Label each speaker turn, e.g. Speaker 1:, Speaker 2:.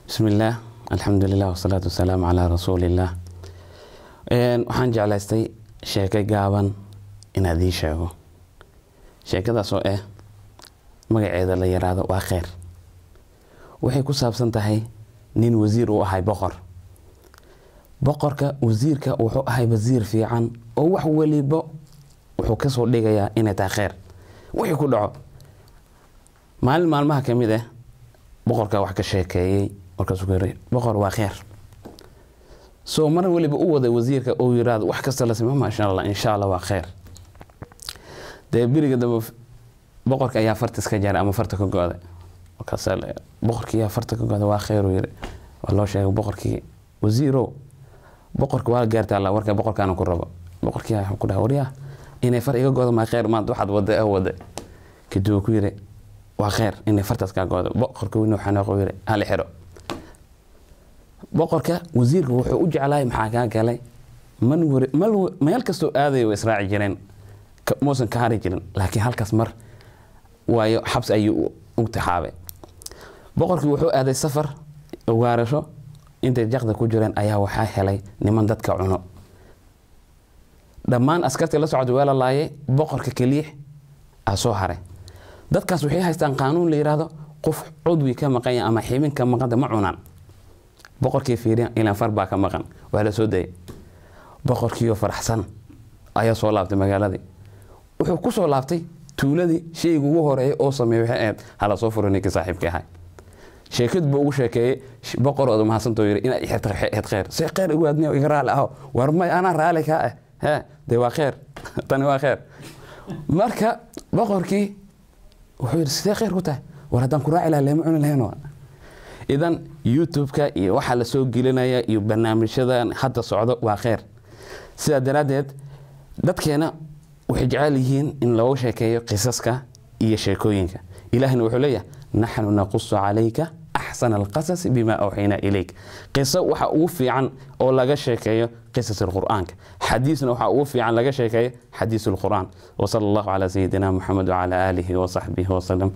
Speaker 1: بسم الله الحمد لله والصلاة والسلام على رسول الله. waxaan jeclaystay sheeko gaaban in aan sheego. sheekadaas oo magaceeda la yiraahdo waa khayr. waxay ku saabsan tahay nin wasiir u ahay boqor. boqorka wasiirka wuxuu ahay wasiir fiican oo wax waliba wuxuu ka soo dhigayaa inay tahay khayr. wixii ku dhaco maalmaha kamid boqorka wax ka sheekeeyay markaas uu yiri boqor waa khayr. soo mar waliba uu wada wasiirka oo yiraahdo wax kasta la sameeyo ma sha Allah waa khayr. biriga daba boqorka ayaa farta iska jaaray ama farta ka go'day. markaas boqorkii ayaa farta ka go'day waa khayr uu yiri. waa loo sheegay boqorkii wasiiro boqorka waa gaartay Allah warka boqorkaana ku rabo. boqorkii ayaa ku dhahay wariya inay far iga go'do ma khayr maanta waxaad wada kadib ku yiri waa khayr inay fartaas ka go'do. boqorka inuu xanaaqo yiri hal xiro. boqorka wasiirka wuxuu u jeclaay maxaa ka galay meel kasto aaday Israaciil jireen moosan ka hari jirin laakiin halkaas mar waayo xabs ayuu u taxaabay. boqorkii wuxuu aaday safar waarasho intay jaqda ku jireen ayaa waxa helay niman dadka cuno. dhammaan askartii la socday wala laayay boqorka kaliix soo haray. dadkaas waxay haystaan qaanuun la yiraahdo qof cudwi ka maqan ama xibin ka maqan ma cunaan. boqorkii fiiriyan ilaa farba ka maqan waa la soo day. boqorkii oo faraxsan ayaa soo laabtay magaaladii. wuxuu ku soo laabtay tuuladii sheygu ugu horeeyay oo sameeyay hala soo furanay ka saaxiibka ahay. sheekad buu ugu sheekeeyay boqorooda mahadsanto yiri inay xirtay khayr si khayr ugu adniyo iga raali ah war ma ana raali ka de waa khayr tani waa khayr. marka boqorkii wuxuu yiri sidee khayr ku tahay war hadan ku raaci lahayn ma cunalahayn. idan youtube-ka iyo waxa la soo gelinaya iyo barnaamijyadan hadda socdo waa khayr. sida daraadeed dadkeena waxay jecel yihiin in loo sheekeeyo qisaska iyo sheekooyinka. ilaahna wuxuu leeyahay nahnu naqussu alayka ahsana alqasas bima awhayna ilayk. qisa waxa ugu fiican oo laga sheekeeyo qisaska quraanka. xadiisna waxa ugu fiican laga sheekeeyo xadiisul quraan. wa sallallahu ala sayyidina Muhammad wa ala alihi wa sahbihi wa sallam.